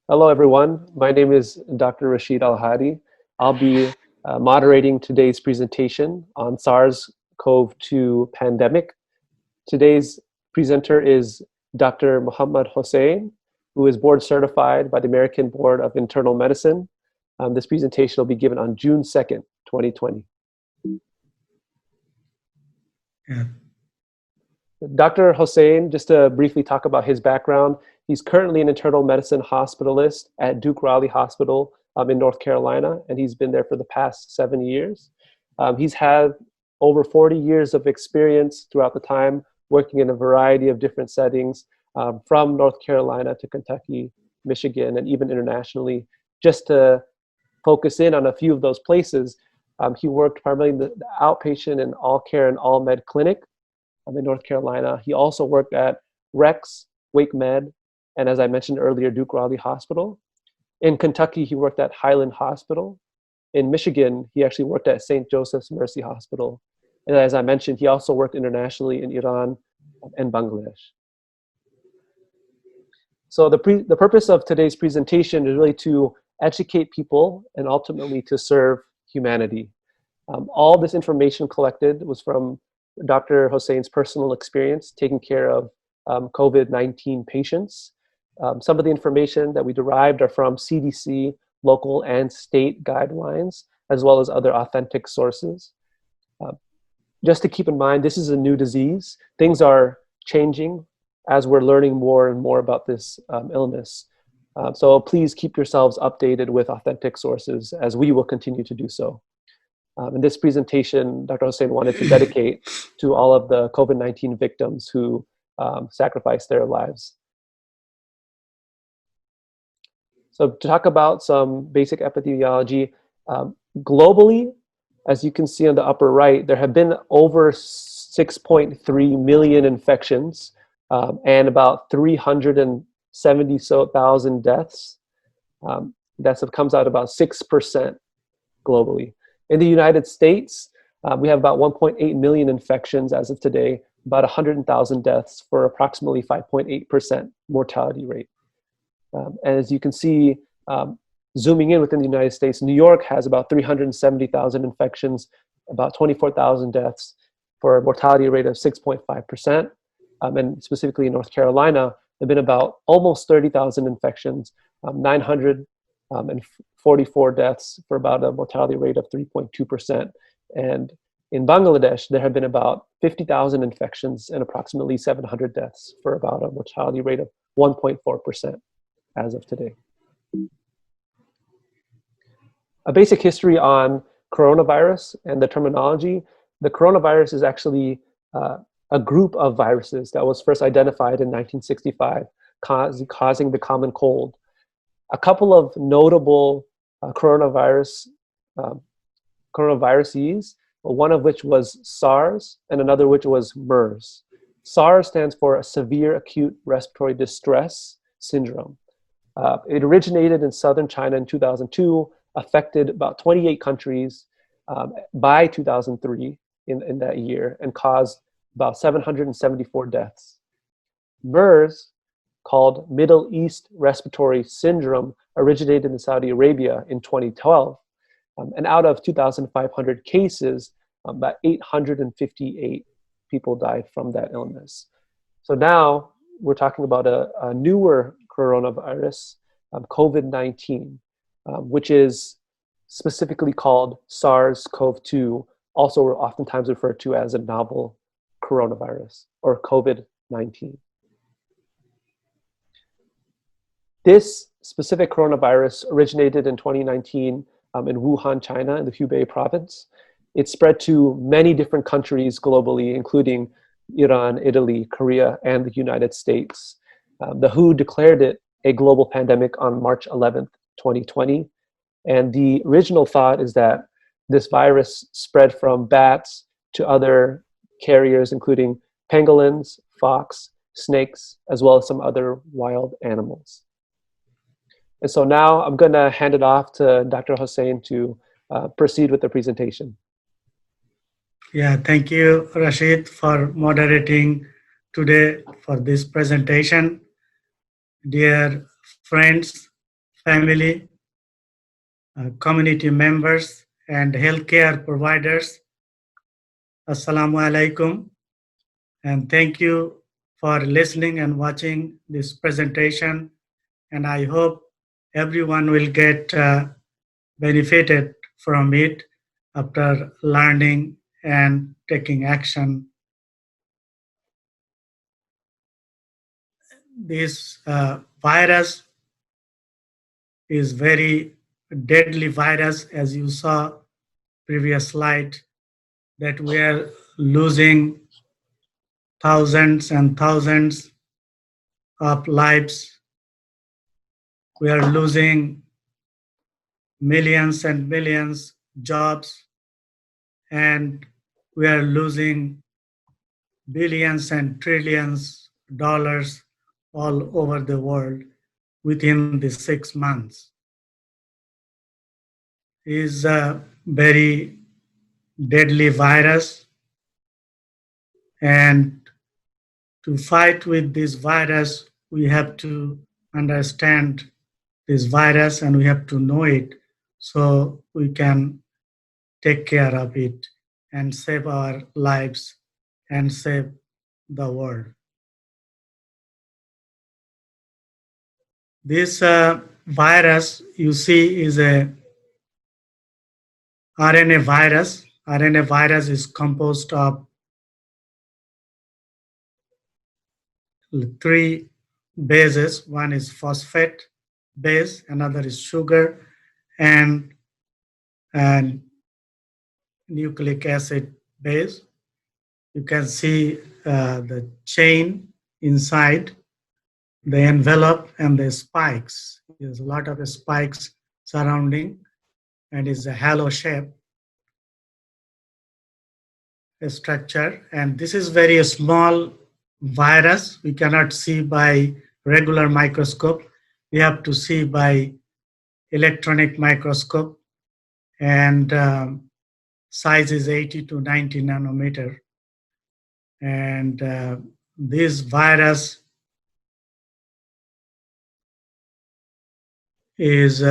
Hello, everyone. My name is Dr. Rashid Al-Hadi. I'll be moderating today's presentation on SARS-CoV-2 pandemic. Today's presenter is Dr. Mohammad Hossain, who is board certified by the American Board of Internal Medicine. This presentation will be given on June 2nd, 2020. Yeah. Dr. Hossain, just to briefly talk about his background, he's currently an internal medicine hospitalist at Duke Raleigh Hospital in North Carolina, and he's been there for the past 7 years. He's had over 40 years of experience throughout the time working in a variety of different settings, from North Carolina to Kentucky, Michigan, and even internationally. Just to focus in on a few of those places, he worked primarily in the outpatient and all care and all med clinic in North Carolina. He also worked at Rex, Wake Med, and as I mentioned earlier, Duke Raleigh Hospital. In Kentucky, he worked at Highland Hospital. In Michigan, he actually worked at St. Joseph's Mercy Hospital. And as I mentioned, he also worked internationally in Iran and Bangladesh. So the purpose of today's presentation is really to educate people and ultimately to serve humanity. All this information collected was from Dr. Hossain's personal experience taking care of COVID-19 patients. Some of the information that we derived are from CDC, local and state guidelines, as well as other authentic sources. Just to keep in mind, this is a new disease. Things are changing as we're learning more and more about this illness. So please keep yourselves updated with authentic sources as we will continue to do so. In this presentation, Dr. Hossain wanted to dedicate to all of the COVID-19 victims who sacrificed their lives. So to talk about some basic epidemiology, globally, as you can see on the upper right, there have been over 6.3 million infections and about 370,000 deaths. That comes out about 6% globally. In the United States, we have about 1.8 million infections as of today, about 100,000 deaths for approximately 5.8% mortality rate. And as you can see, zooming in within the United States, New York has about 370,000 infections, about 24,000 deaths for a mortality rate of 6.5%. And specifically in North Carolina, there have been about almost 30,000 infections, 944 deaths for about a mortality rate of 3.2%. And in Bangladesh, there have been about 50,000 infections and approximately 700 deaths for about a mortality rate of 1.4% as of today. A basic history on coronavirus and the terminology. The coronavirus is actually a group of viruses that was first identified in 1965, causing the common cold. A couple of notable coronaviruses, one of which was SARS and another which was MERS. SARS stands for a severe acute respiratory distress syndrome. It originated in southern China in 2002, affected about 28 countries by 2003 in that year, and caused about 774 deaths. MERS, called Middle East Respiratory Syndrome, originated in Saudi Arabia in 2012. And out of 2,500 cases, about 858 people died from that illness. So now we're talking about a newer coronavirus, COVID-19, which is specifically called SARS-CoV-2, also oftentimes referred to as a novel coronavirus or COVID-19. This specific coronavirus originated in 2019 in Wuhan, China, in the Hubei province. It spread to many different countries globally, including Iran, Italy, Korea, and the United States. The WHO declared it a global pandemic on March 11th, 2020. And the original thought is that this virus spread from bats to other carriers, including pangolins, fox, snakes, as well as some other wild animals. And so now I'm going to hand it off to Dr. Hossain to proceed with the presentation. Yeah, thank you, Rashid, for moderating today for this presentation. Dear friends, family, community members, and healthcare providers. Assalamu alaikum, and thank you for listening and watching this presentation. And I hope everyone will get benefited from it after learning and taking action. This virus is very deadly virus, as you saw previous slide, that we are losing thousands and thousands of lives. We are losing millions and millions jobs, and we are losing billions and trillions dollars all over the world within the 6 months. Is a very deadly virus, and to fight with this virus we have to understand this virus and we have to know it so we can take care of it and save our lives and save the world. This virus you see is a RNA virus. RNA virus is composed of three bases. One is phosphate base, another is sugar, and nucleic acid base. You can see the chain inside, the envelope, and the spikes. There's a lot of spikes surrounding, and it's a halo shape structure. And this is very small virus. We cannot see by regular microscope. We have to see by electronic microscope, and size is 80 to 90 nanometer. And this virus is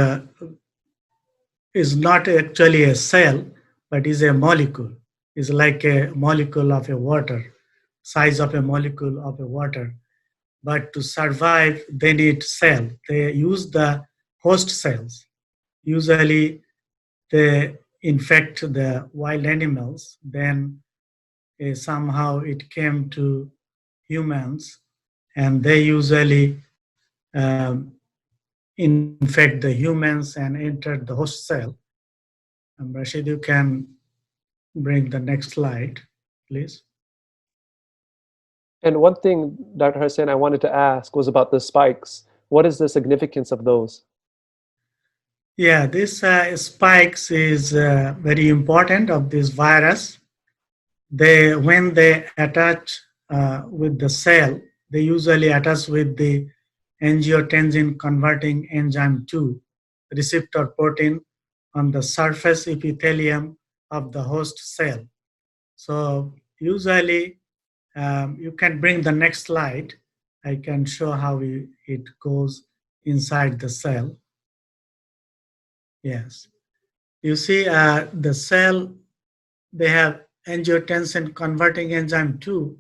not actually a cell, but is a molecule. It's like a molecule of a water, size of a molecule of a water. But to survive, they need cell. They use the host cells. Usually, they infect the wild animals. Then somehow it came to humans, and they usually infect the humans and enter the host cell. Rashid, you can bring the next slide, please. And one thing, Dr. Hossain, I wanted to ask was about the spikes. What is the significance of those? Yeah, this spikes is very important of this virus. When they attach with the cell, they usually attach with the angiotensin converting enzyme 2 receptor protein on the surface epithelium of the host cell. So usually, you can bring the next slide. I can show how it goes inside the cell. Yes. You see the cell, they have angiotensin converting enzyme 2,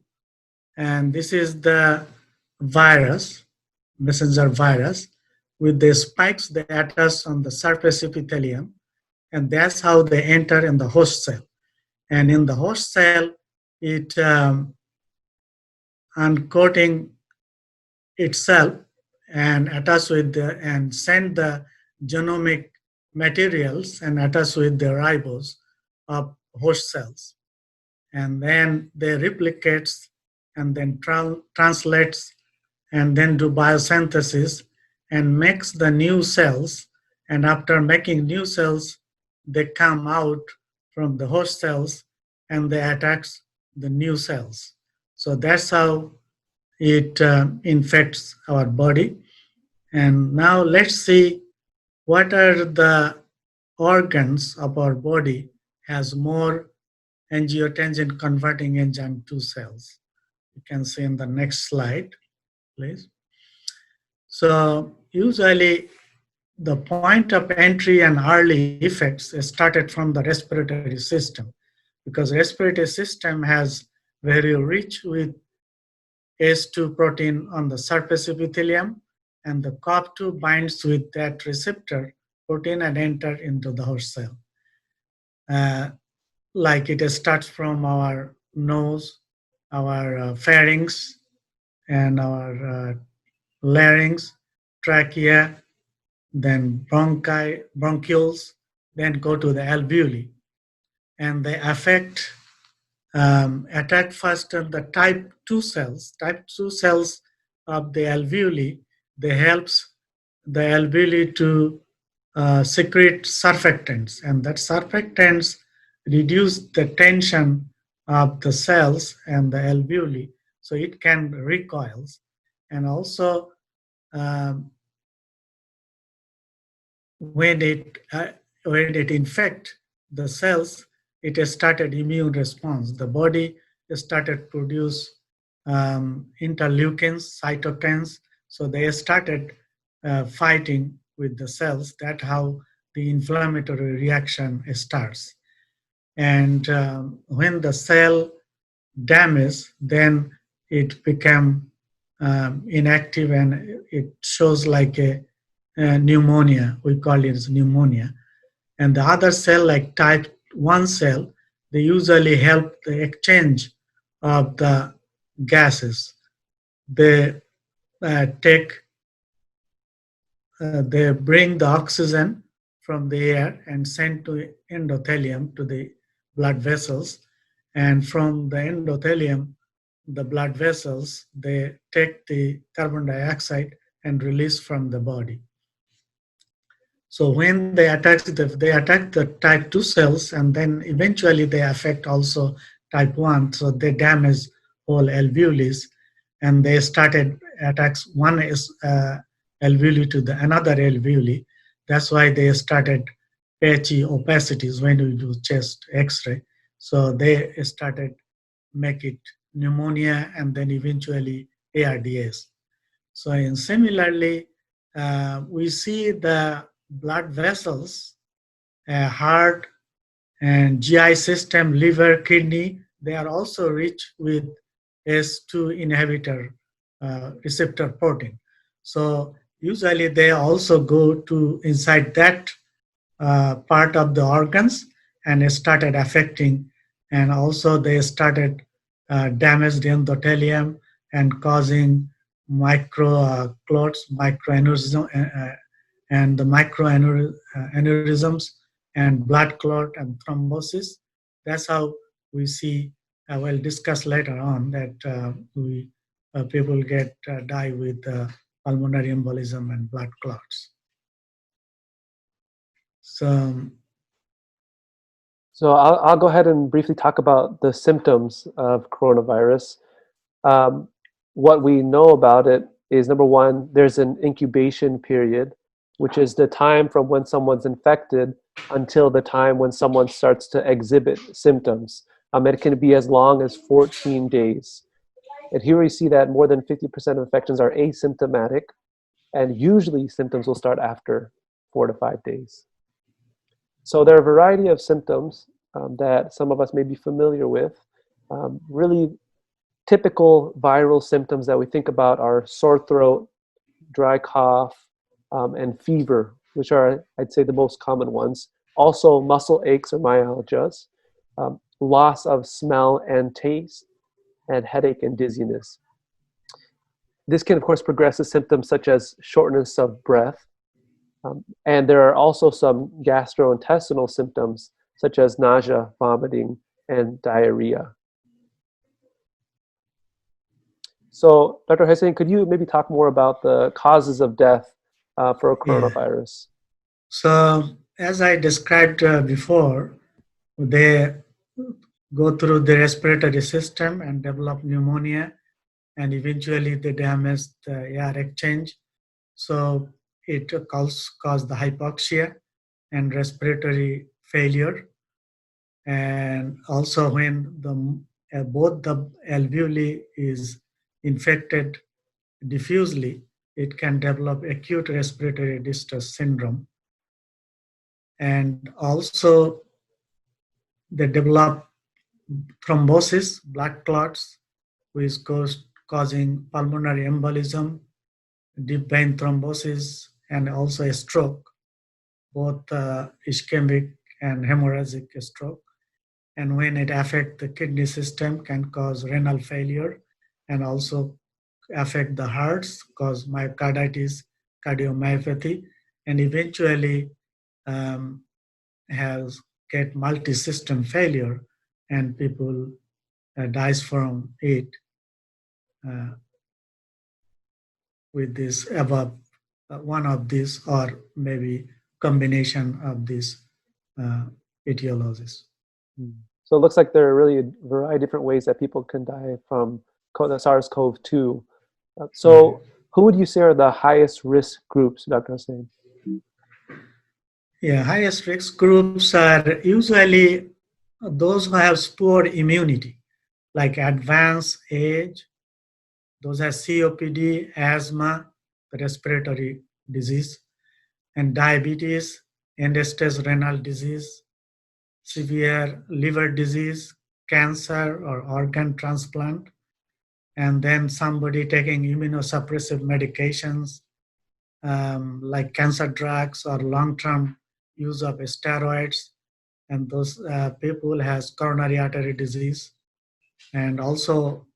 and this is the virus, messenger virus, with the spikes they attach on the surface epithelium, and that's how they enter in the host cell. And in the host cell, it uncoating itself and attach with and send the genomic materials and attach with the ribose of host cells. And then they replicates and then translates and then do biosynthesis and makes the new cells. And after making new cells, they come out from the host cells and they attack the new cells. So that's how it infects our body. And now let's see what are the organs of our body has more angiotensin converting enzyme 2 cells. You can see in the next slide, please. So usually the point of entry and early effects started from the respiratory system, because respiratory system has very rich with ACE2 protein on the surface epithelium, and the COP2 binds with that receptor protein and enter into the host cell. Like it starts from our nose, our pharynx, and our larynx, trachea, then bronchioles, then go to the alveoli, and they attack first on the type 2 cells. Type 2 cells of the alveoli, they helps the alveoli to secrete surfactants, and that surfactants reduce the tension of the cells and the alveoli, so it can recoils, and also um, when it infect the cells, it has started immune response. The body started produce interleukins, cytokines, so they started fighting with the cells. That's how the inflammatory reaction starts. And when the cell damage, then it become inactive, and it shows like a pneumonia. We call it as pneumonia. And the other cell, like type 1 cell, they usually help the exchange of the gases. They take, they bring the oxygen from the air and send to endothelium, to the blood vessels. And from the endothelium, the blood vessels, they take the carbon dioxide and release from the body. So when they attack the type 2 cells, and then eventually they affect also type 1. So they damage whole alveoli, and they started attacks. One is alveoli to the another alveoli. That's why they started patchy opacities when we do chest X-ray. So they started make it pneumonia, and then eventually ARDS. So and similarly, we see the blood vessels, heart, and GI system, liver, kidney, they are also rich with S2 inhibitor receptor protein. So usually they also go to inside that part of the organs and started affecting, and also they started damaged endothelium and causing micro clots, microaneurysm, and the microaneurysms and blood clot and thrombosis. That's how we see. We'll discuss later on that people die with pulmonary embolism and blood clots. So So I'll go ahead and briefly talk about the symptoms of coronavirus. Um, what we know about it is, number one, there's an incubation period, which is the time from when someone's infected until the time when someone starts to exhibit symptoms. It can be as long as 14 days. And here we see that more than 50% of infections are asymptomatic, and usually symptoms will start after 4 to 5 days. So there are a variety of symptoms that some of us may be familiar with. Really typical viral symptoms that we think about are sore throat, dry cough, and fever, which are, I'd say, the most common ones. Also, muscle aches or myalgias, loss of smell and taste, and headache and dizziness. This can, of course, progress to symptoms such as shortness of breath. And there are also some gastrointestinal symptoms such as nausea, vomiting, and diarrhea. So, Dr. Hossain, could you maybe talk more about the causes of death for coronavirus? So, as I described before, they go through the respiratory system and develop pneumonia, and eventually they damage the air exchange. So it cause the hypoxia and respiratory failure. And also when both the alveoli is infected diffusely, it can develop acute respiratory distress syndrome. And also, they develop thrombosis, blood clots, which causing pulmonary embolism, deep vein thrombosis, and also a stroke, both ischemic and hemorrhagic stroke. And when it affects the kidney system, can cause renal failure and also affect the hearts, cause myocarditis, cardiomyopathy, and eventually um, has get multi-system failure, and people dies from it uh, with this above one of these or maybe combination of these uh, etiologies. Mm. So it looks like there are really a variety of different ways that people can die from the SARS-CoV-2. So who would you say are the highest risk groups, Dr. Hossain? Yeah, highest risk groups are usually those who have poor immunity, like advanced age, those have COPD, asthma, respiratory disease, and diabetes, end-stage renal disease, severe liver disease, cancer or organ transplant, and then somebody taking immunosuppressive medications like cancer drugs or long-term use of steroids, and those people has coronary artery disease, and also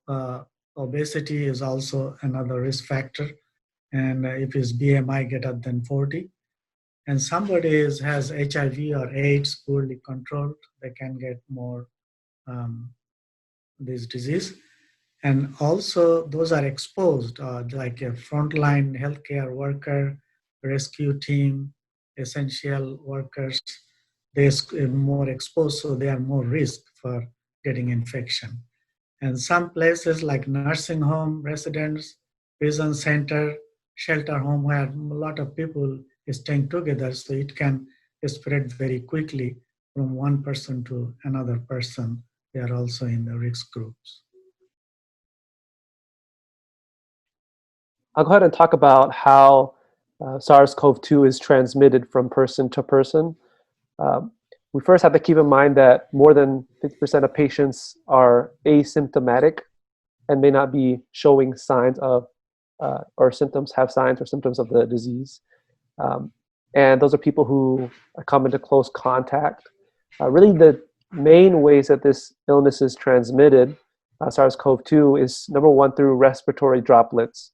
obesity is also another risk factor, and if his BMI greater than 40, and somebody has HIV or AIDS poorly controlled, they can get more this disease. And also those are exposed, like a frontline healthcare worker, rescue team, essential workers, they're more exposed, so they are more risk for getting infection. And some places like nursing home residents, prison center, shelter home, where a lot of people is staying together, so it can spread very quickly from one person to another person. They are also in the risk groups. I'll go ahead and talk about how SARS-CoV-2 is transmitted from person to person. We first have to keep in mind that more than 50% of patients are asymptomatic and may not be showing signs of or symptoms, have signs or symptoms of the disease. And those are people who come into close contact. Really, the main ways that this illness is transmitted, SARS-CoV-2, is number one, through respiratory droplets.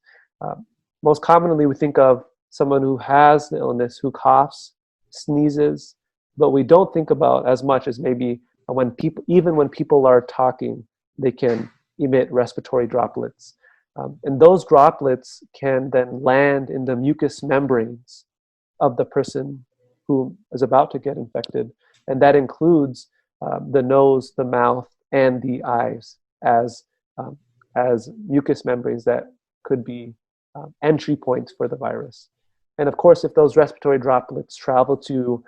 Most commonly, we think of someone who has the illness who coughs, sneezes, but we don't think about as much as maybe when people, even when people are talking, they can emit respiratory droplets. And those droplets can then land in the mucous membranes of the person who is about to get infected. And that includes the nose, the mouth, and the eyes as mucous membranes that could be entry points for the virus. And of course, if those respiratory droplets travel to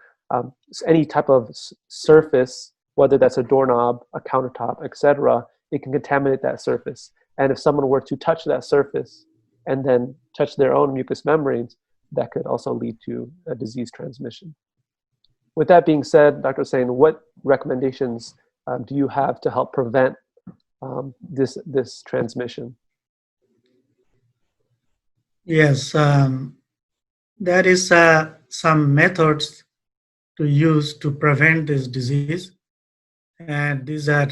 any type of surface, whether that's a doorknob, a countertop, etc., it can contaminate that surface. And if someone were to touch that surface and then touch their own mucous membranes, that could also lead to a disease transmission. With that being said, Dr. Hossain, what recommendations do you have to help prevent this transmission? Yes, there is some methods to use to prevent this disease, and these are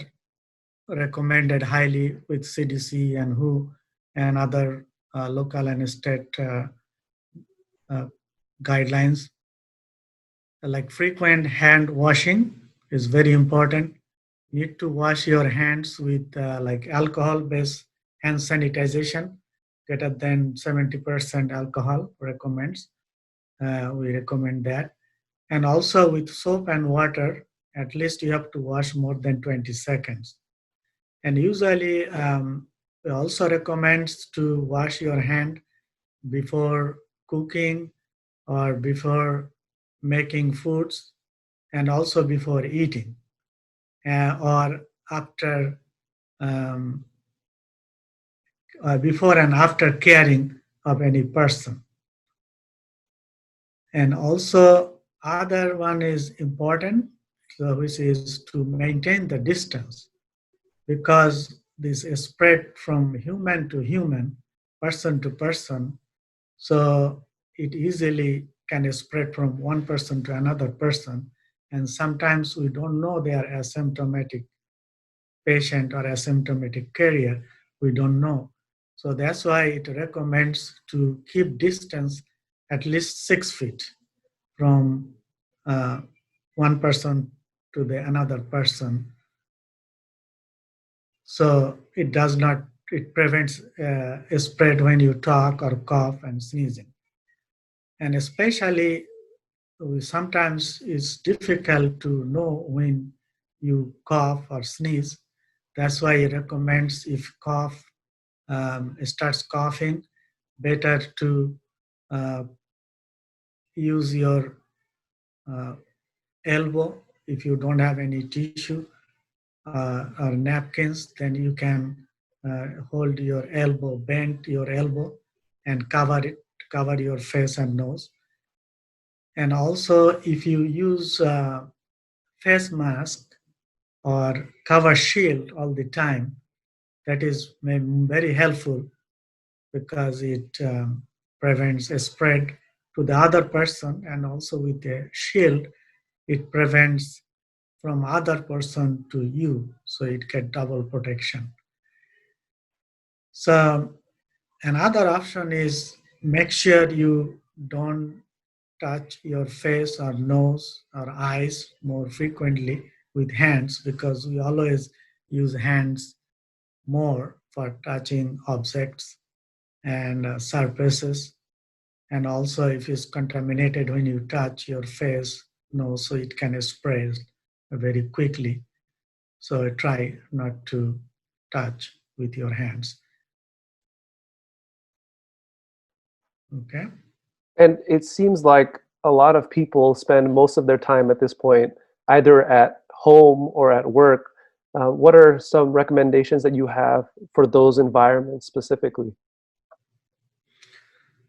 recommended highly with CDC and WHO and other local and state guidelines. Like frequent hand washing is very important. You need to wash your hands with like alcohol-based hand sanitization, greater than 70% alcohol recommends. We recommend that. And also with soap and water, at least you have to wash more than 20 seconds. And usually, we also recommends to wash your hand before cooking or before making foods and also before eating or after before and after caring of any person. And also other one is important, so which is to maintain the distance, because this is spread from human to human, person to person. So it easily can spread from one person to another person. And sometimes we don't know they are asymptomatic patient or asymptomatic carrier. We don't know. So that's why it recommends to keep distance at least 6 feet from uh, one person to the another person. So it does not, it prevents a spread when you talk or cough and sneezing. And especially sometimes it's difficult to know when you cough or sneeze. That's why he recommends if cough starts coughing, better to uh, use your uh, elbow. If you don't have any tissue or napkins, then you can hold your elbow, bend your elbow, and cover it, cover your face and nose. And also, if you use face mask or cover shield all the time, that is very helpful because it prevents a spread to the other person, and also with a shield, it prevents from other person to you, so it get double protection. So another option is make sure you don't touch your face or nose or eyes more frequently with hands, because we always use hands more for touching objects and surfaces. And also if it's contaminated when you touch your face, nose, so it can spread very quickly. So try not to touch with your hands. Okay. And it seems like a lot of people spend most of their time at this point either at home or at work. What are some recommendations that you have for those environments specifically?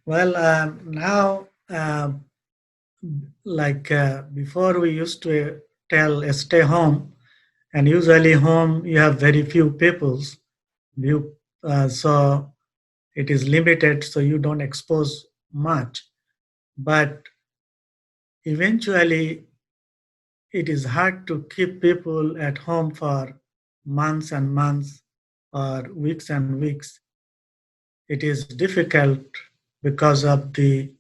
Well, now, like before, we used to tell stay home, and usually home you have very few peoples. So it is limited, so you don't expose much. But eventually, it is hard to keep people at home for months and months or weeks and weeks. It is difficult because of the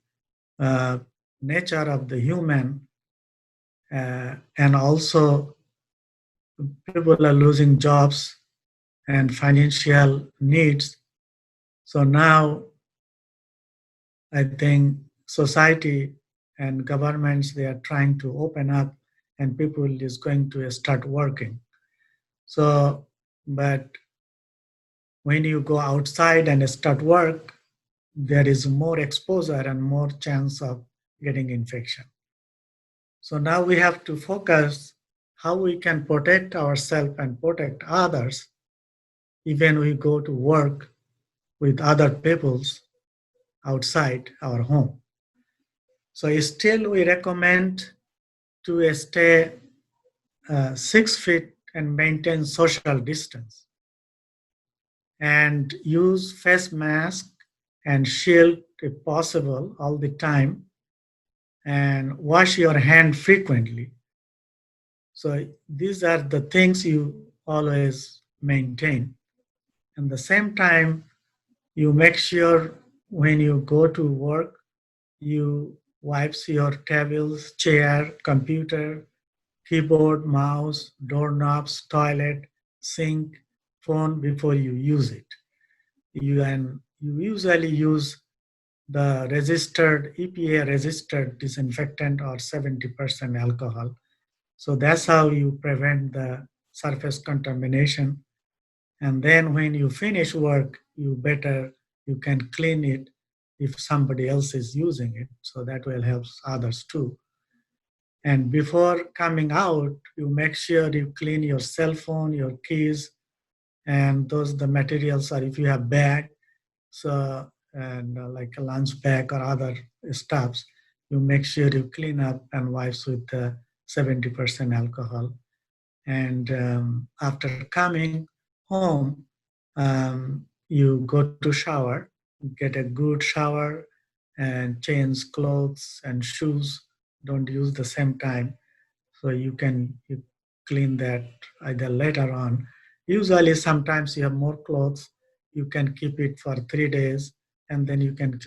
uh, nature of the human, and also people are losing jobs and financial needs. So now I think society and governments, they are trying to open up and people is going to start working. So, but when you go outside and start work, there is more exposure and more chance of getting infection. So now we have to focus how we can protect ourselves and protect others, even we go to work with other peoples outside our home. So still we recommend to stay 6 feet and maintain social distance and use face mask and shield if possible all the time, and wash your hand frequently. So these are the things you always maintain. At the same time, you make sure when you go to work, you wipes your tables, chair, computer, keyboard, mouse, doorknobs, toilet, sink, phone before you use it. You usually use the registered EPA registered disinfectant or 70% alcohol. So that's how you prevent the surface contamination. And then when you finish work, you can clean it if somebody else is using it. So that will help others too. And before coming out, you make sure you clean your cell phone, your keys, and those the materials are if you have bag. So and like a lunch bag or other stuffs, you make sure you clean up and wipes with 70% alcohol. And after coming home, you go to shower, get a good shower, and change clothes and shoes. Don't use the same time, so you clean that either later on. Usually, sometimes you have more clothes, you can keep it for 3 days, and then you can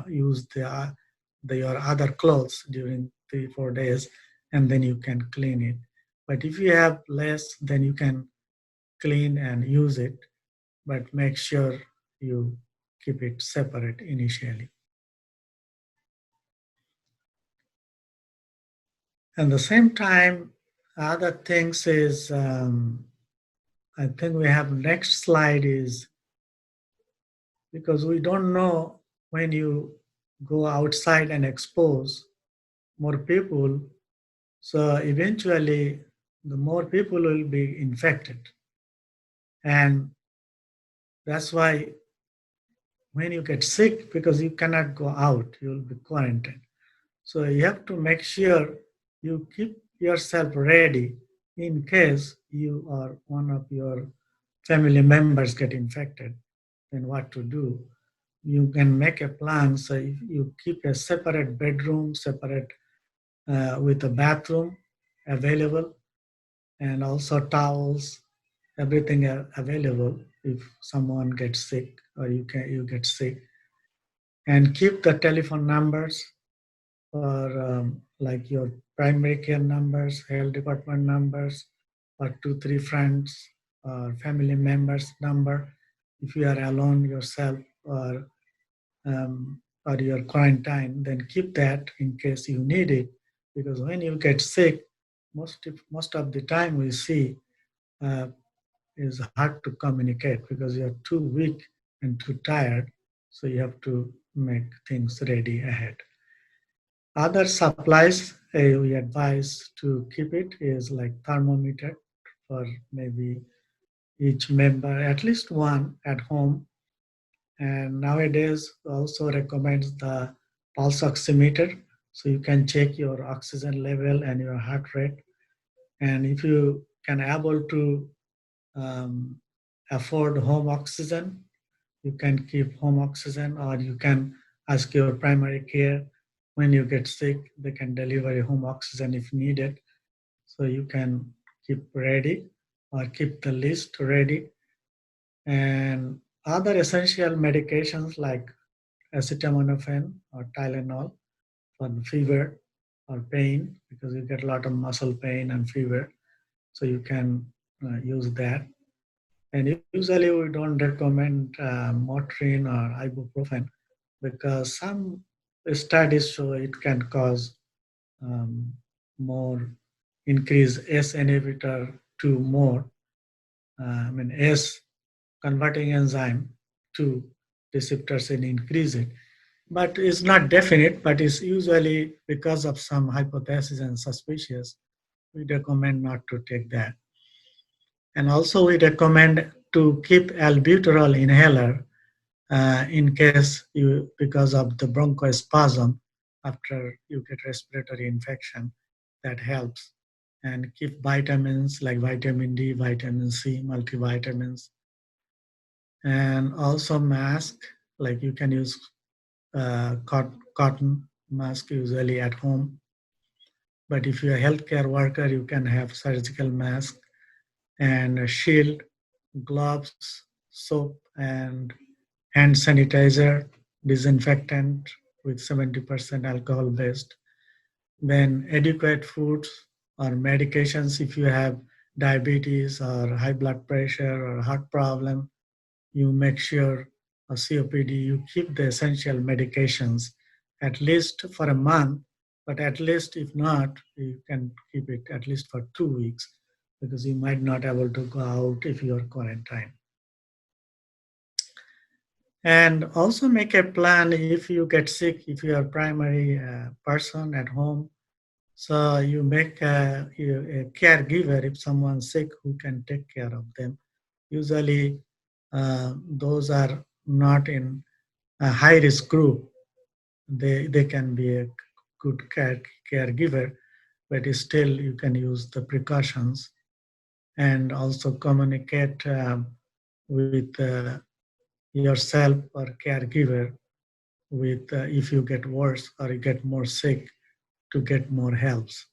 use your other clothes during 3 4 days, and then you can clean it. But if you have less, then you can clean and use it, but make sure you keep it separate initially. At the same time, other things is, I think we have next slide is, because we don't know when you go outside and expose more people, so eventually the more people will be infected. And that's why when you get sick, because you cannot go out, you will be quarantined. So you have to make sure you keep yourself ready in case you or one of your family members get infected. Then what to do? You can make a plan. So if you keep a separate bedroom, separate with a bathroom available, and also towels, everything available if someone gets sick or you get sick. And keep the telephone numbers for like your primary care numbers, health department numbers, or 2 3 friends or family members number. If you are alone yourself or you're quarantined, then keep that in case you need it. Because when you get sick, most of the time we see uh, is hard to communicate because you're too weak and too tired. So you have to make things ready ahead. Other supplies we advise to keep it is like thermometer for maybe each member, at least one at home. And nowadays also recommends the pulse oximeter, so you can check your oxygen level and your heart rate. And if you can able to um, afford home oxygen, you can keep home oxygen, or you can ask your primary care when you get sick, they can deliver a home oxygen if needed. So you can keep ready or keep the list ready. And other essential medications like acetaminophen or Tylenol for the fever or pain, because you get a lot of muscle pain and fever. So you can use that. And usually we don't recommend Motrin or ibuprofen because some studies show it can cause um, more increase S inhibitor to more, S converting enzyme to receptors and increase it. But it's not definite, but it's usually because of some hypothesis and suspicious, we recommend not to take that. And also we recommend to keep albuterol inhaler in case you, because of the bronchospasm after you get respiratory infection, that helps. And keep vitamins like vitamin D, vitamin C, multivitamins, and also mask, like you can use cotton mask usually at home. But if you're a healthcare worker, you can have surgical mask and a shield, gloves, soap, and hand sanitizer, disinfectant with 70% alcohol based. Then adequate foods or medications if you have diabetes or high blood pressure or heart problem, you make sure or COPD, you keep the essential medications at least for a month, but at least if not, you can keep it at least for 2 weeks because you might not able to go out if you are quarantined. And also make a plan if you get sick, if you are primary person at home. So you make a caregiver if someone's sick who can take care of them. Usually those are not in a high risk group, they can be a good caregiver, but still you can use the precautions and also communicate with yourself or caregiver with if you get worse or you get more sick to get more helps.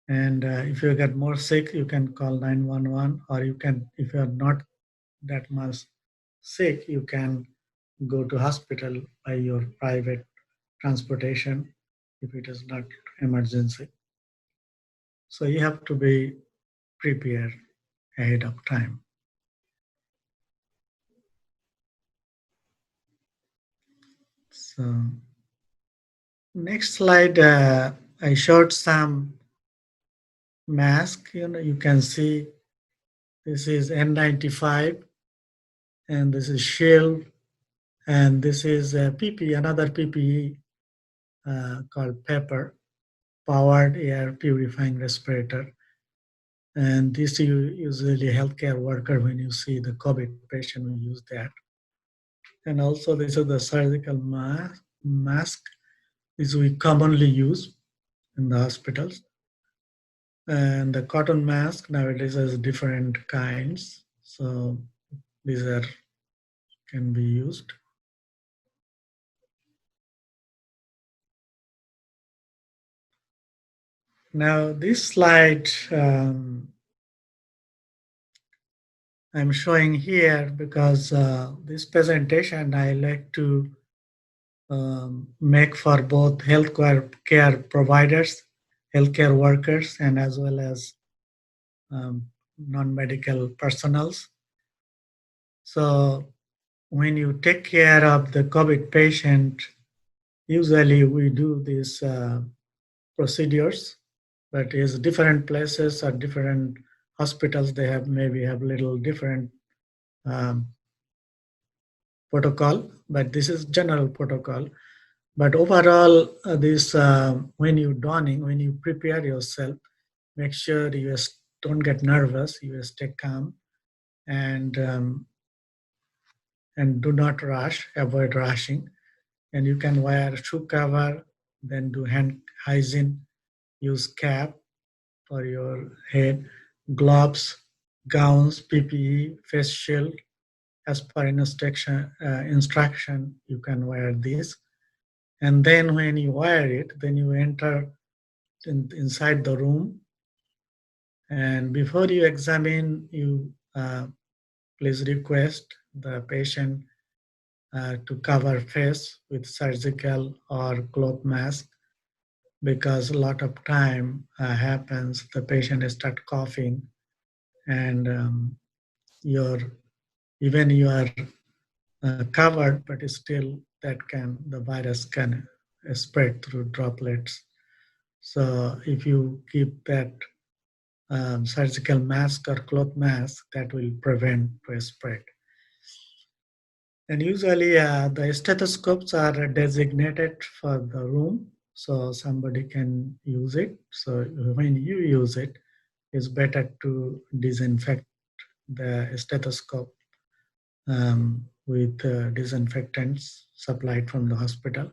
And if you get more sick, you can call 911, or you can, if you are not that much sick, you can go to hospital by your private transportation if it is not emergency. So you have to be prepared ahead of time. So next slide, I showed some mask. You can see this is N95, and this is shield, and this is PPE, another PPE called Pepper, powered air purifying respirator. And this usually healthcare worker, when you see the COVID patient, we use that. And also this is the surgical mask. This we commonly use in the hospitals. And the cotton mask nowadays has different kinds. So these can be used. Now this slide I'm showing here because this presentation I like to make for both healthcare care providers, healthcare workers, and as well as non-medical personals. So when you take care of the COVID patient, usually we do these procedures, but is different places or different hospitals, they have maybe have little different um, protocol, but this is general protocol. But overall, this when you donning, when you prepare yourself, make sure you don't get nervous. You stay calm, and do not rush. Avoid rushing, and you can wear shoe cover. Then do hand hygiene. Use cap for your head, gloves, gowns, PPE, face shield. As per instruction, you can wear this. And then when you wear it, then you enter inside the room. And before you examine, you please request the patient to cover face with surgical or cloth mask, because a lot of time happens, the patient start coughing, and even you are covered, but still the virus can spread through droplets. So if you keep that surgical mask or cloth mask, that will prevent the spread. And usually the stethoscopes are designated for the room, so somebody can use it. So when you use it, it's better to disinfect the stethoscope with disinfectants supplied from the hospital.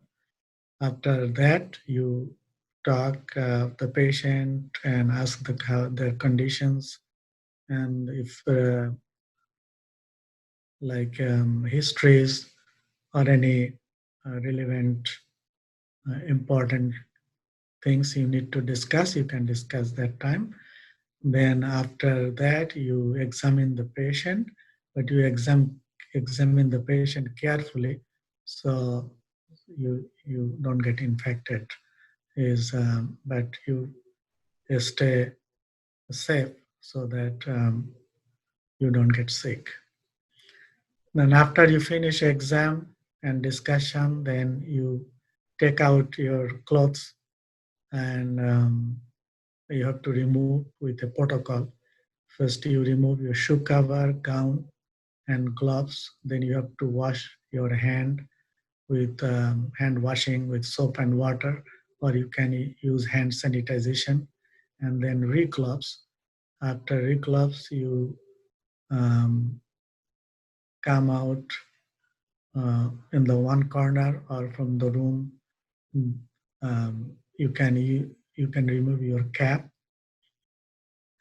After that, you talk the patient and ask their conditions, and if histories or any relevant important things you need to discuss, you can discuss that time. Then after that, you examine the patient, but you examine the patient carefully, so you don't get infected. But you stay safe so that you don't get sick. Then after you finish exam and discussion, then you take out your clothes, and you have to remove with a protocol. First you remove your shoe cover, gown, and gloves. Then you have to wash your hand with hand washing with soap and water, or you can use hand sanitization, and then re-gloves. After re-gloves, you come out in the one corner or from the room. You can remove your cap,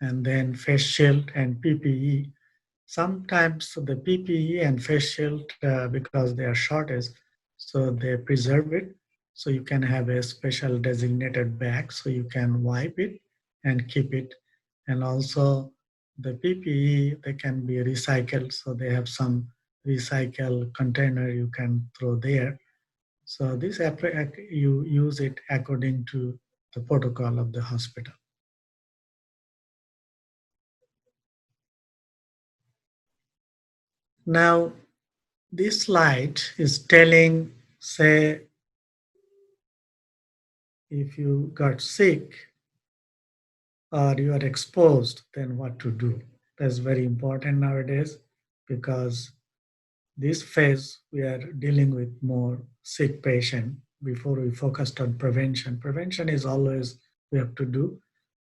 and then face shield and PPE. Sometimes the PPE and face shield, because they are shortage, so they preserve it. So you can have a special designated bag, so you can wipe it and keep it. And also the PPE, they can be recycled, so they have some recycle container you can throw there. So you use it according to the protocol of the hospital. Now, this slide is telling, say, if you got sick or you are exposed, then what to do. That's very important nowadays, because this phase we are dealing with more sick patient. Before we focused on prevention. Prevention is always we have to do,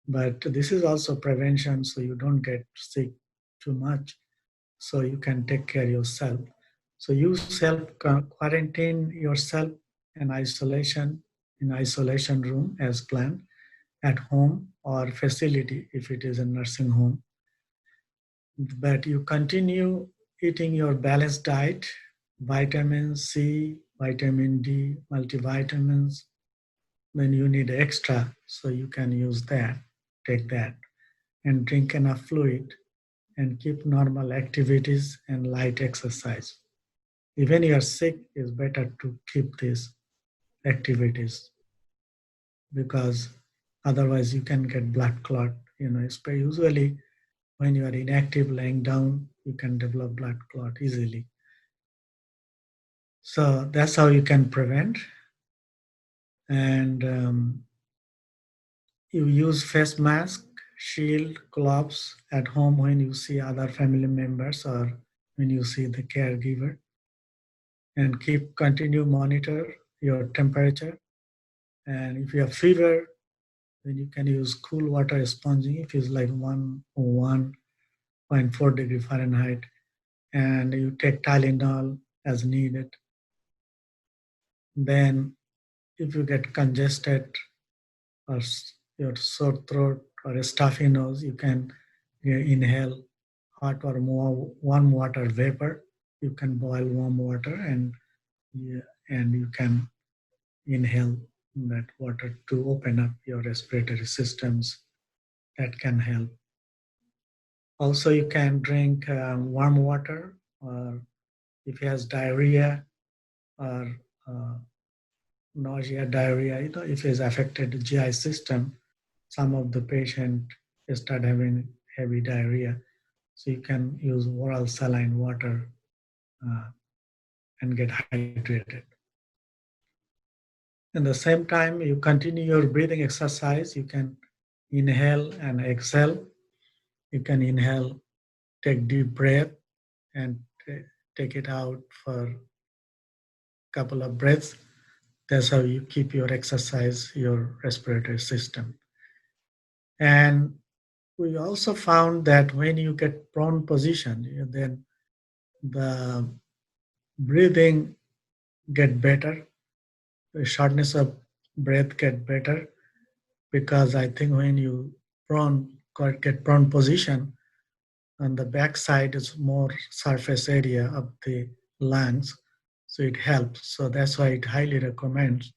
but this is also prevention, so you don't get sick too much, so you can take care of yourself. So you self quarantine yourself in isolation room as planned, at home or facility if it is a nursing home. But you continue eating your balanced diet, vitamin C, vitamin D, multivitamins. When you need extra, so you can use that, take that, and drink enough fluid and keep normal activities and light exercise. Even you are sick, it's better to keep these activities, because otherwise you can get blood clot. Usually when you are inactive laying down, you can develop blood clot easily. So that's how you can prevent. And you use face mask, shield, gloves at home when you see other family members or when you see the caregiver. And continue monitor your temperature. And if you have fever, then you can use cool water sponging if it's like 101.4 degree Fahrenheit. And you take Tylenol as needed. Then if you get congested or your sore throat or a stuffy nose, you can inhale hot or more warm water vapor. You can boil warm water, and you can inhale that water to open up your respiratory systems. That can help. Also, you can drink warm water, or if he has diarrhea or nausea, diarrhea, if he's affected the GI system, some of the patient start having heavy diarrhea. So you can use oral saline water uh, and get hydrated. At the same time, you continue your breathing exercise. You can inhale and exhale. You can inhale, take deep breath, and take it out for a couple of breaths. That's how you keep your exercise, your respiratory system. And we also found that when you get prone position, then the breathing get better, the shortness of breath get better, because I think when you get prone position, on the back side is more surface area of the lungs, so it helps. So that's why it highly recommends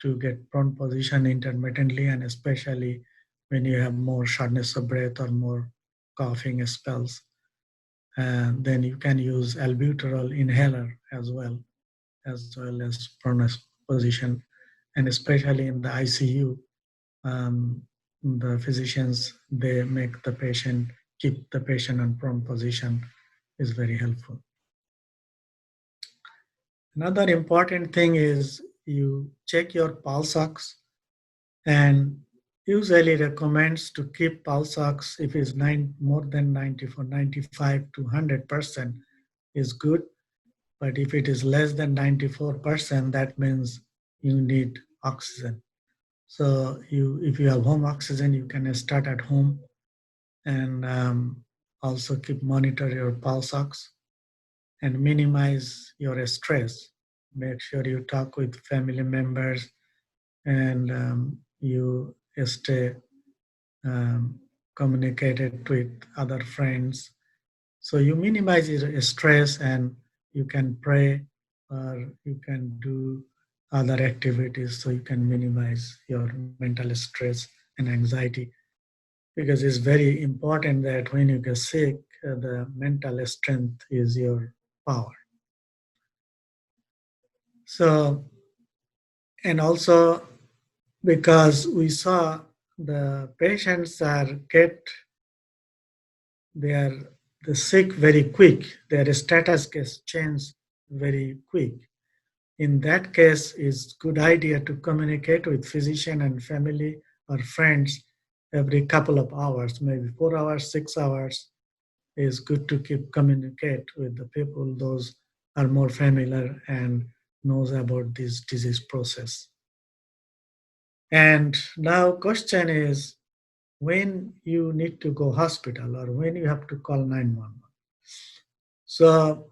to get prone position intermittently, and especially when you have more shortness of breath or more coughing spells. And then you can use albuterol inhaler as well as prone position, and especially in the ICU, the physicians, they make the patient, keep the patient in prone position, is very helpful. Another important thing is you check your pulse ox, and usually recommends to keep pulse ox if it's more than 94, 95 to 100% is good. But if it is less than 94%, that means you need oxygen. So if you have home oxygen, you can start at home, and also keep monitor your pulse ox. and minimize your stress. Make sure you talk with family members and you stay um, communicated with other friends. So you minimize your stress and you can pray or you can do other activities so you can minimize your mental stress and anxiety, because it's very important that when you get sick, the mental strength is your power. So, and also because we saw the patients are get they are the sick very quick, their status gets changed very quick. In that case, it's good idea to communicate with physician and family or friends every couple of hours, maybe 4 hours, 6 hours. Is good to keep communicate with the people those are more familiar and knows about this disease process. And now question is when you need to go hospital or when you have to call 911. So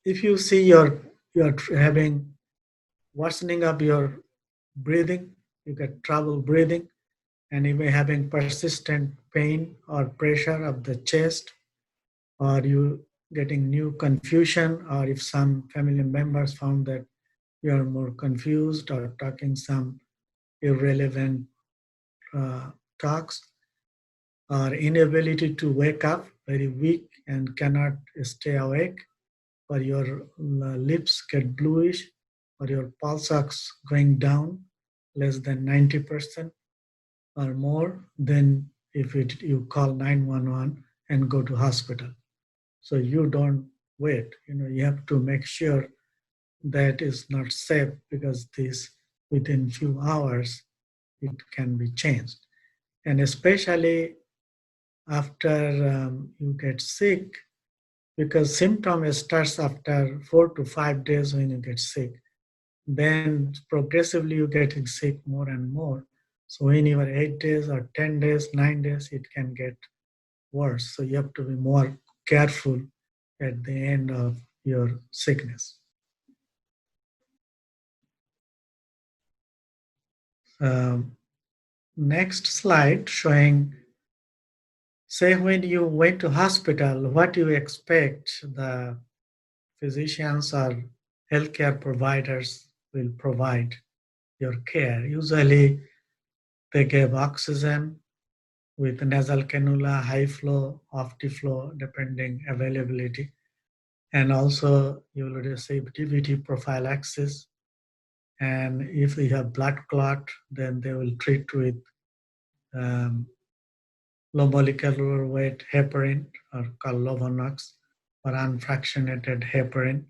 if you see you're having worsening of your breathing, you get trouble breathing, and you may having persistent pain or pressure of the chest, or you getting new confusion, or if some family members found that you are more confused or talking some irrelevant uh, talks, or inability to wake up, very weak and cannot stay awake, or your lips get bluish, or your pulse ox going down less than 90% or more, then you call 911 and go to hospital. So you don't wait. You have to make sure that is not safe, because this within few hours it can be changed. And especially after you get sick, because symptom starts after 4 to 5 days when you get sick. Then progressively you getting sick more and more. So when you are 8 days or 10 days, 9 days, it can get worse. So you have to be more careful at the end of your sickness. Um, Next slide showing, say when you went to hospital, what you expect the physicians or healthcare providers will provide your care. Usually they give oxygen with nasal cannula, high flow, opti-flow, depending availability. And also you will receive DVT prophylaxis. And if you have blood clot, then they will treat with um, low molecular weight heparin, or called Lovenox, or unfractionated heparin.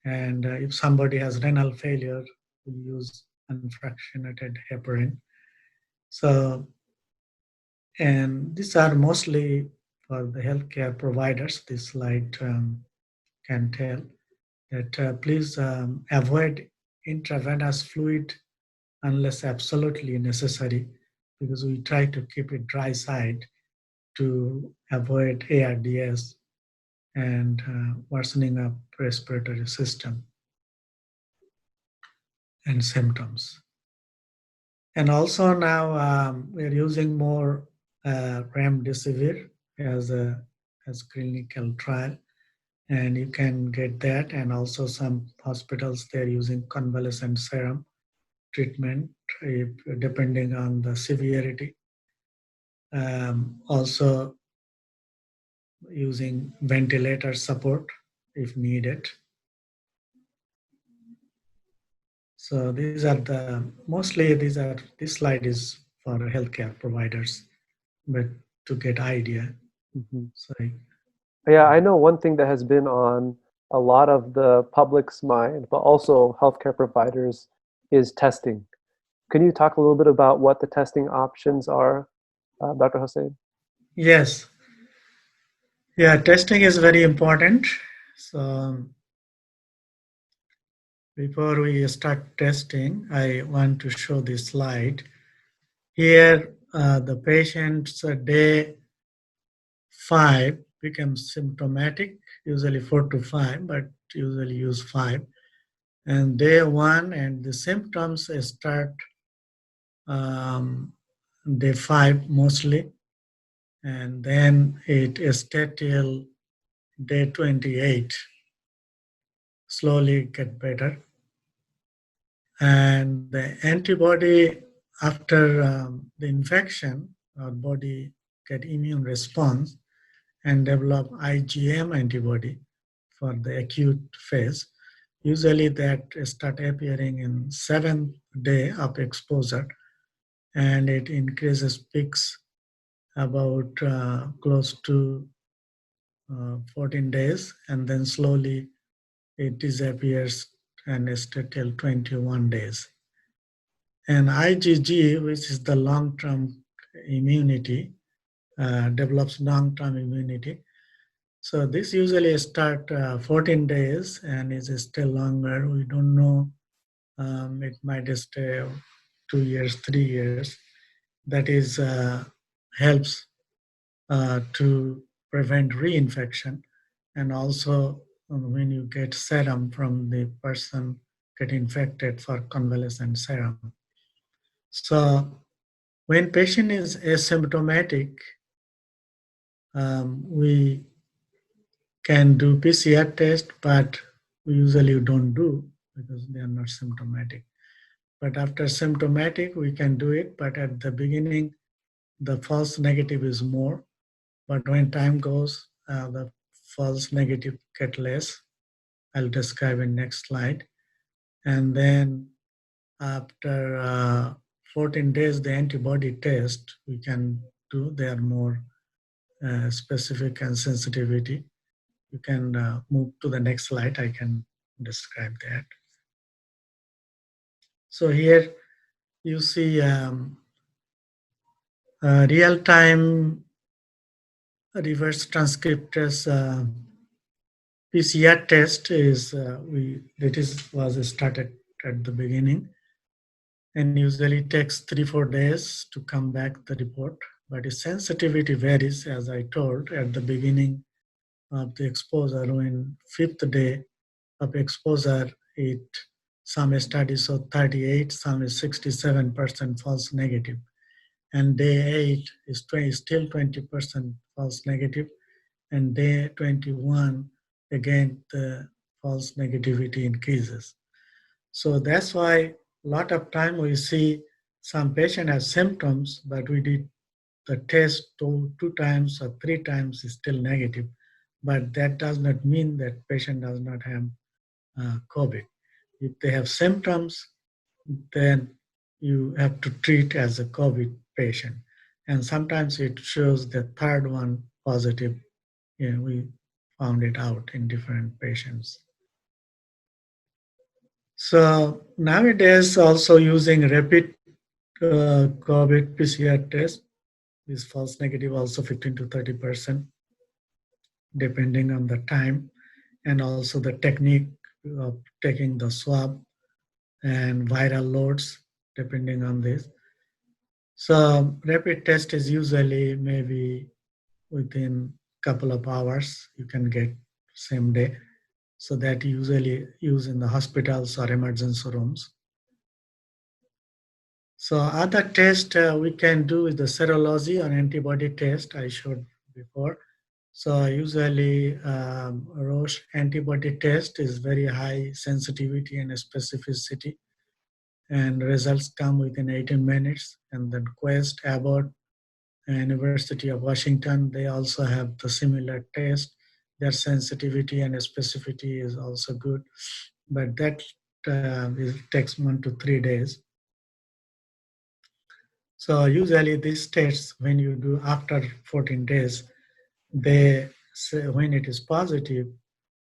And if somebody has renal failure, we use unfractionated heparin. So, and these are mostly for the healthcare providers. This slide can tell that please avoid intravenous fluid unless absolutely necessary, because we try to keep it dry side to avoid ARDS and worsening of respiratory system and symptoms. And also now we're using more remdesivir as clinical trial, and you can get that. And also some hospitals they're using convalescent serum treatment depending on the severity. Also using ventilator support if needed. So these are the mostly this slide is for healthcare providers, but to get idea. Mhm. So Yeah, I know one thing that has been on a lot of the public's mind, but also healthcare providers, is testing. Can you talk a little bit about what the testing options are, Dr. Hossain? yes, yeah, testing is very important. So before we start testing, I want to show this slide. Here, the patient's day 5 becomes symptomatic usually 4 to 5, but usually use 5. And day 1, and the symptoms start um, day 5 mostly, and then it stay till day 28, slowly get better. And the antibody after the infection, our body get immune response and develop IgM antibody for the acute phase. Usually that start appearing in 7th day of exposure, and it increases peaks about close to 14 days, and then slowly it disappears and stays till 21 days. And IgG, which is the long-term immunity, develops long-term immunity. So this usually start 14 days and is still longer. We don't know. It might stay 2 years, 3 years. That is helps to prevent reinfection, and also when you get serum from the person get infected for convalescent serum. So when patient is asymptomatic, we can do PCR test, but we usually don't do because they are not symptomatic. But after symptomatic, we can do it. But at the beginning, the false negative is more. But when time goes, the false negative get less. I'll describe in next slide. And then after 14 days, the antibody test we can do. They are more specific and sensitivity. You can move to the next slide. I can describe that. So here you see real-time reverse transcriptase PCR test is was started at the beginning, and usually takes 3-4 days to come back the report. But its sensitivity varies, as I told at the beginning of the exposure. When 5th day of exposure, it some studies show 38, some is 67% false negative, and day 8 is still 20% false negative, and day 21 again the false negativity increases. So that's why a lot of time we see some patient has symptoms, but we did the test 2 times or 3 times is still negative. But that does not mean that patient does not have COVID. If they have symptoms, then you have to treat as a COVID patient. And sometimes it shows the third one positive. We found it out in different patients. So nowadays, also using rapid COVID PCR test is false negative, also 15 to 30%, depending on the time, and also the technique of taking the swab and viral loads, depending on this. So rapid test is usually maybe within couple of hours you can get same day. So that usually use in the hospitals or emergency rooms. So other test we can do is the serology or antibody test I showed before. So usually Roche antibody test is very high sensitivity and specificity, and results come within 18 minutes. And then Quest, Abbott, and University of Washington, they also have the similar test. Their sensitivity and specificity is also good, but that takes 1 to 3 days. So usually these tests, when you do after 14 days, they say when it is positive,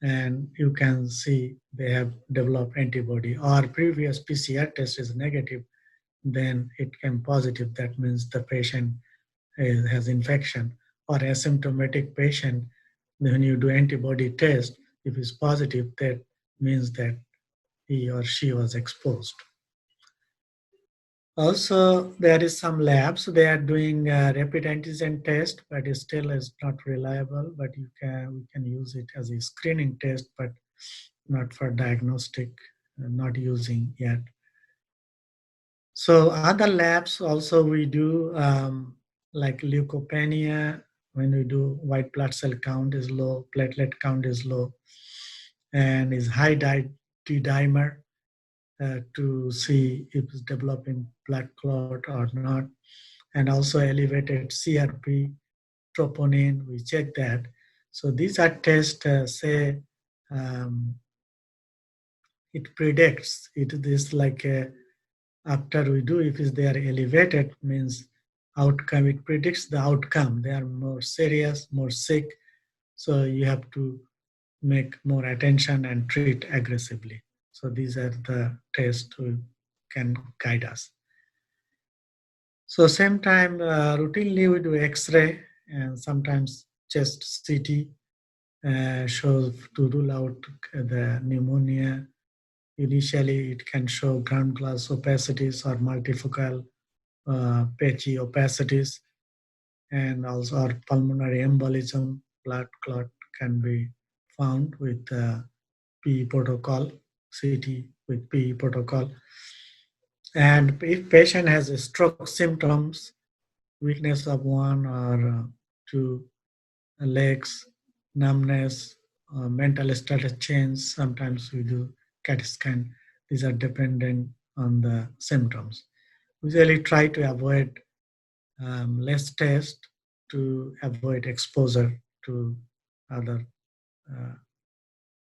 and you can see they have developed antibody, or previous PCR test is negative, then it came positive. That means the patient has infection. Or asymptomatic patient, when you do antibody test, if it's positive, that means that he or she was exposed. Also, there is some labs, they are doing rapid antigen test, but it still is not reliable, but we can use it as a screening test, but not for diagnostic, not using yet. So other labs also we do, like leukopenia, when we do white blood cell count is low, platelet count is low, and is high D-dimer, to see if it's developing blood clot or not, and also elevated CRP, troponin, we check that. So these are tests, say, um, it predicts, it is like after we do, if they are elevated, means outcome, it predicts the outcome. They are more serious, more sick, so you have to make more attention and treat aggressively. So these are the tests who can guide us. So same time, routinely we do X-ray and sometimes chest CT, shows to rule out the pneumonia. Initially, it can show ground glass opacities or multifocal patchy opacities, and also our pulmonary embolism, blood clot can be found with PE protocol, CT with PE protocol. And if patient has stroke symptoms, weakness of one or two legs, numbness, mental status change, sometimes we do CAT scan. These are dependent on the symptoms. We usually try to avoid less test to avoid exposure to other uh,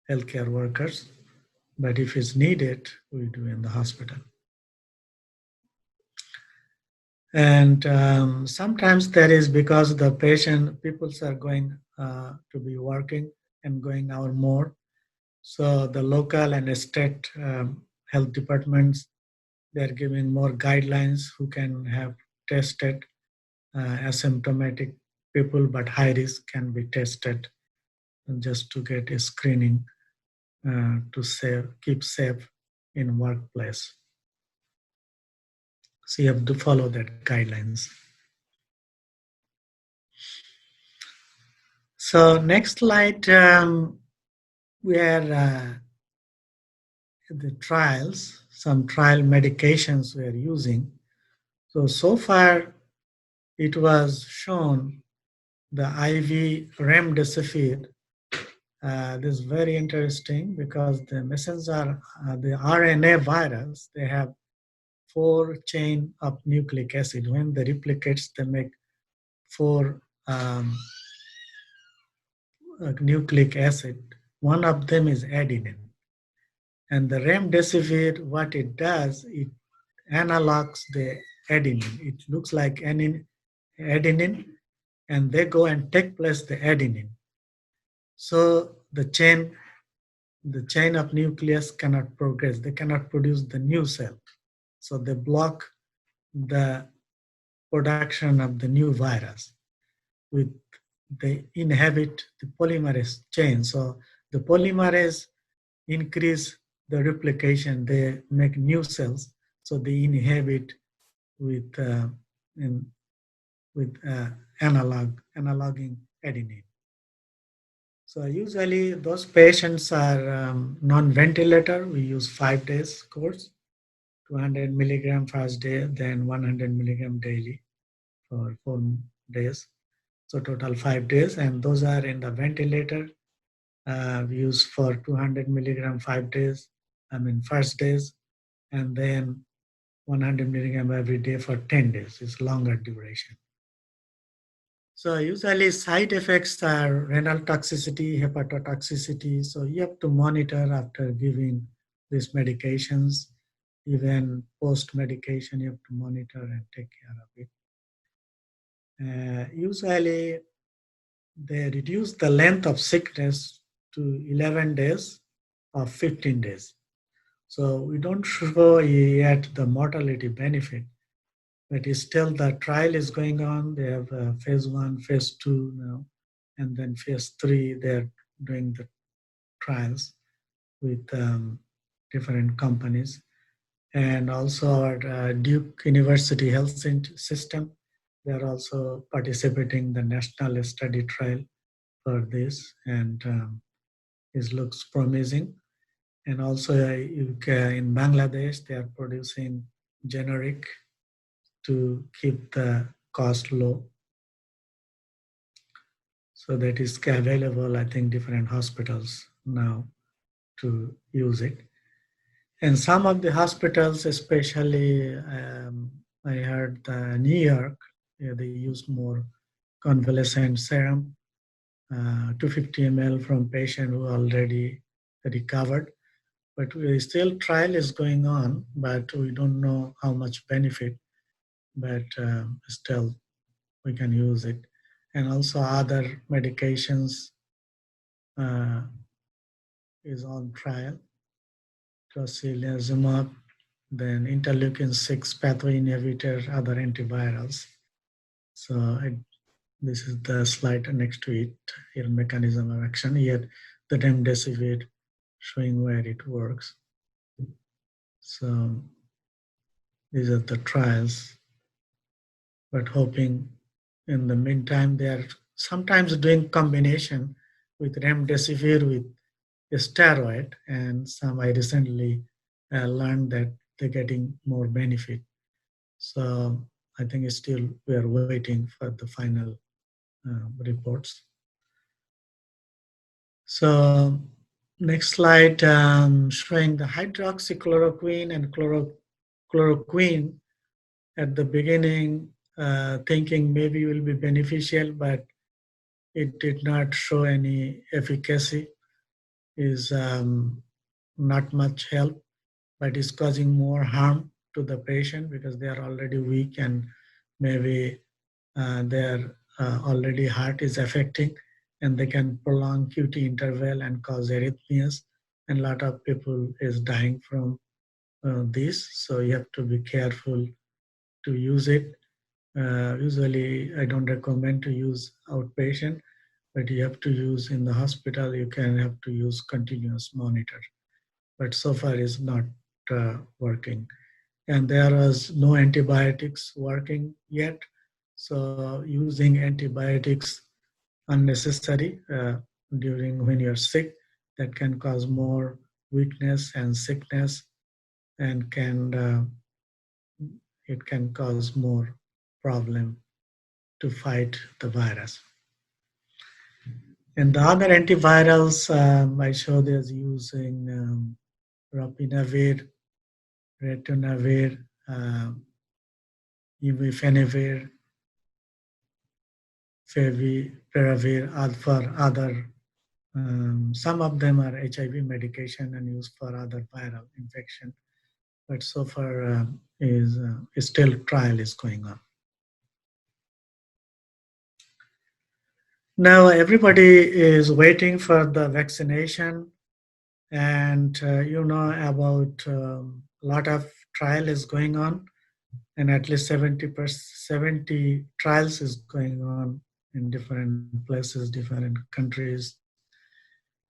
healthcare workers. But if it's needed, we do in the hospital. And sometimes that is because the people are going to be working and going out more. So the local and state health departments, they're giving more guidelines who can have tested. Asymptomatic people, but high risk can be tested just to get a screening to keep safe in workplace. So you have to follow that guidelines. So next slide, where the trials, some trial medications we are using. So far it was shown the IV remdesivir. This is very interesting because the messenger, the RNA virus, they have 4 chain of nucleic acid. When they replicates, they make 4 nucleic acid. One of them is adenine. And the remdesivir, what it does, it analogs the adenine. It looks like adenine, and they go and take place the adenine. So the chain of nucleus cannot progress. They cannot produce the new cell. So they block the production of the new virus. They inhibit the polymerase chain. So the polymerase increase the replication. They make new cells. So they inhibit with analoging adenine. So usually those patients are non-ventilator. We use 5 days course, 200 milligram first day, then 100 milligram daily for 4 days. So total 5 days, and those are in the ventilator. We use for 200 milligram 5 days, first days, and then 100 milligram every day for 10 days. It's longer duration. So usually side effects are renal toxicity, hepatotoxicity. So you have to monitor after giving these medications. Even post-medication, you have to monitor and take care of it. Usually they reduce the length of sickness to 11 days or 15 days. So we don't show yet the mortality benefit, but still the trial is going on. They have phase 1, phase 2 now, and then phase 3, they're doing the trials with different companies. And also our Duke University Health System, they are also participating in the national study trial for this, and it looks promising. And also in Bangladesh, they are producing generic to keep the cost low. So that is available, I think, different hospitals now to use it. And some of the hospitals, especially I heard New York, they use more convalescent serum, 250 ml from patient who already recovered. But we still trial is going on, but we don't know how much benefit, but still we can use it. And also other medications uh, is on trial, tocilizumab, then interleukin-6 pathway inhibitor, other antivirals. So this is the slide next to it, here mechanism of action. Here the remdesivir showing where it works. So these are the trials, but hoping in the meantime they are sometimes doing combination with remdesivir with a steroid, and some I recently learned that they're getting more benefit. So I think it's still we are waiting for the final reports. So next slide showing the hydroxychloroquine and chloroquine. At the beginning, thinking maybe will be beneficial, but it did not show any efficacy. Is not much help, but is causing more harm to the patient because they are already weak and maybe their already heart is affecting, and they can prolong QT interval and cause arrhythmias, and a lot of people is dying from this. So you have to be careful to use it. Usually, I don't recommend to use outpatient, but you have to use in the hospital. You can have to use continuous monitor, but so far is not working. And there was no antibiotics working yet. So using antibiotics unnecessary during when you're sick, that can cause more weakness and sickness, and it can cause more problem to fight the virus. And the other antivirals I showed is using rapinavir, ritonavir, imifenivir, favipiravir, for other. Some of them are HIV medication and used for other viral infection, but so far is still trial is going on. Now everybody is waiting for the vaccination, and you know about a lot of trial is going on, and at least 70 trials is going on in different places, different countries.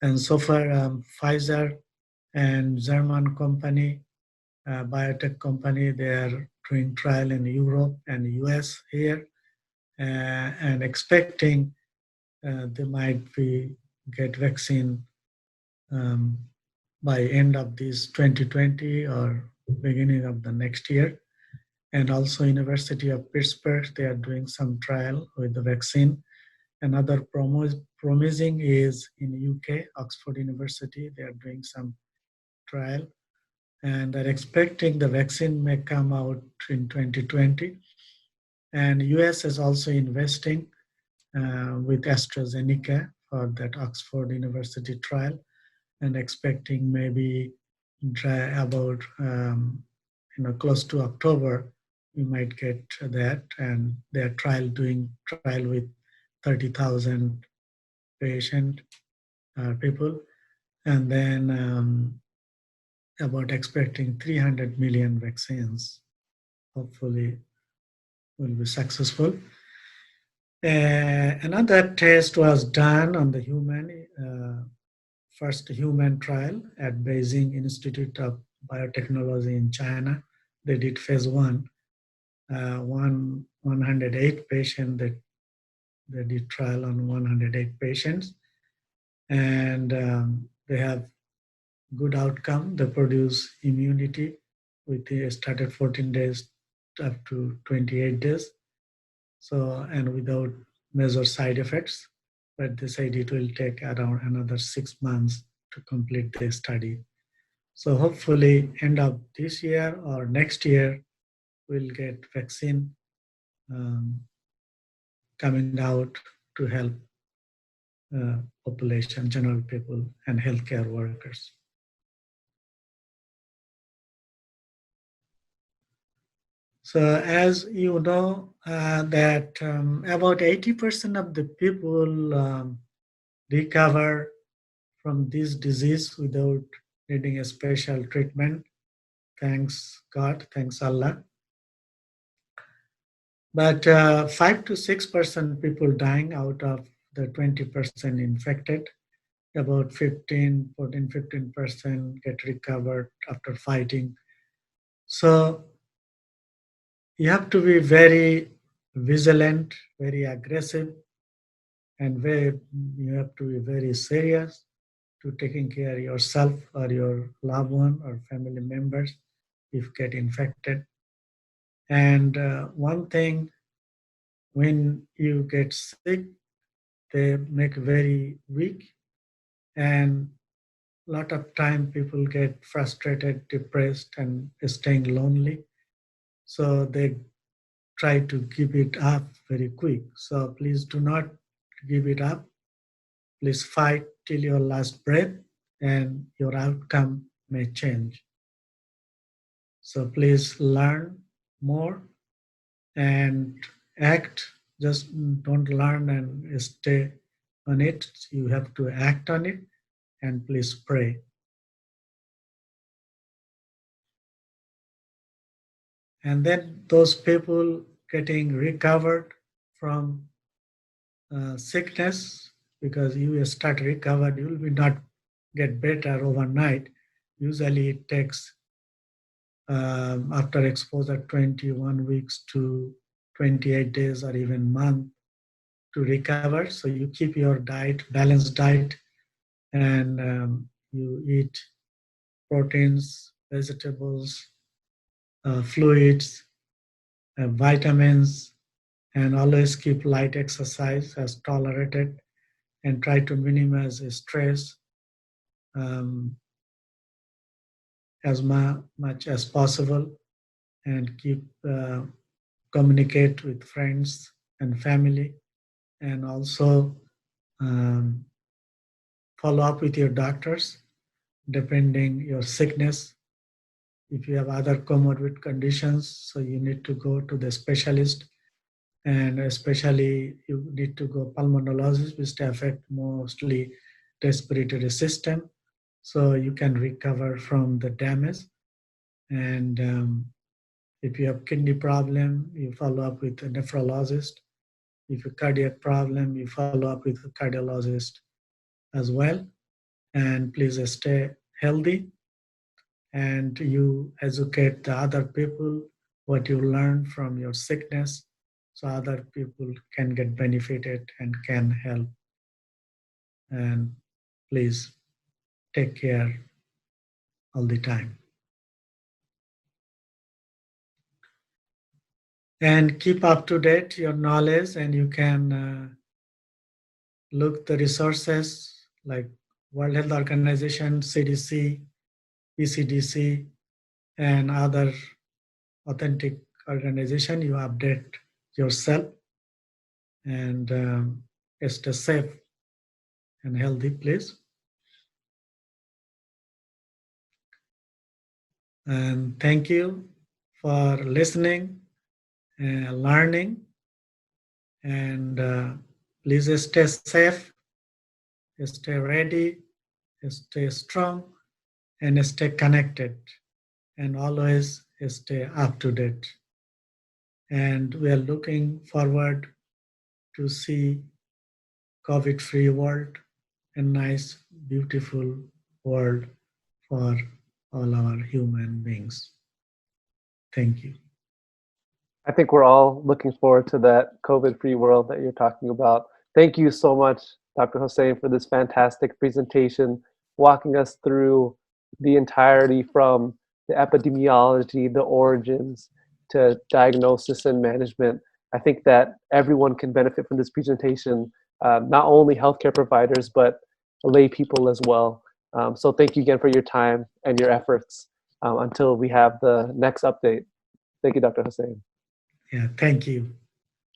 And so far, Pfizer and German company, biotech company, they are doing trial in Europe and US here, and expecting they might be get vaccine um, by end of this 2020 or beginning of the next year. And also University of Pittsburgh, they are doing some trial with the vaccine. Another promising is in UK, Oxford University, they are doing some trial, and they're expecting the vaccine may come out in 2020. And US is also investing with AstraZeneca for that Oxford University trial, and expecting maybe about close to October we might get that, and they're doing trial with 30,000 patient people, and then about expecting 300 million vaccines. Hopefully, will be successful. Another test was done on the human, first human trial at Beijing Institute of biotechnology in China. They did phase one, 108 patients that they did trial on 108 patients, and they have good outcome. They produce immunity with the started 14 days up to 28 days. So, and without major side effects, but they said it will take around another 6 months to complete the study. So hopefully end of this year or next year, we'll get vaccine um, coming out to help population, general people, and healthcare workers. So as you know, that about 80% of the people recover from this disease without needing a special treatment. Thanks God, thanks Allah. But 5 to 6% people dying out of the 20% infected. About 15% get recovered after fighting. So you have to be very vigilant, very aggressive, and you have to be very serious to taking care of yourself or your loved one or family members if get infected. And one thing, when you get sick, they make very weak, and a lot of time people get frustrated, depressed, and staying lonely. So they try to give it up very quick. So please do not give it up. Please fight till your last breath, and your outcome may change. So please learn more and act. Just don't learn and stay on it. You have to act on it, and please pray. And then those people getting recovered from sickness, because you start recovered, you will be not get better overnight. Usually it takes after exposure 21 weeks to 28 days or even month to recover. So you keep your diet, balanced diet, and you eat proteins, vegetables, fluids, vitamins, and always keep light exercise as tolerated, and try to minimize stress um, as much as possible, and keep communicate with friends and family, and also um, follow up with your doctors depending your sickness. If you have other comorbid conditions, so you need to go to the specialist, and especially you need to go pulmonologist, which affect mostly respiratory system, so you can recover from the damage. And if you have kidney problem, you follow up with a nephrologist. If you cardiac problem, you follow up with a cardiologist as well. And please stay healthy, and you educate the other people what you learn from your sickness, so other people can get benefited and can help. And please take care all the time. And keep up to date your knowledge, and you can look the resources like World Health Organization, CDC, ECDC, and other authentic organization. You update yourself, and stay safe and healthy, please. And thank you for listening and learning. And please stay safe, stay ready, stay strong, and stay connected, and always stay up to date. And we are looking forward to see COVID-free world, a nice, beautiful world for all our human beings. Thank you. I think we're all looking forward to that COVID-free world that you're talking about. Thank you so much, Dr. Hossain, for this fantastic presentation, walking us through the entirety from the epidemiology, the origins, to diagnosis and management. I think that everyone can benefit from this presentation, not only healthcare providers, but lay people as well. So thank you again for your time and your efforts until we have the next update. Thank you, Dr. Hossain. Yeah, thank you.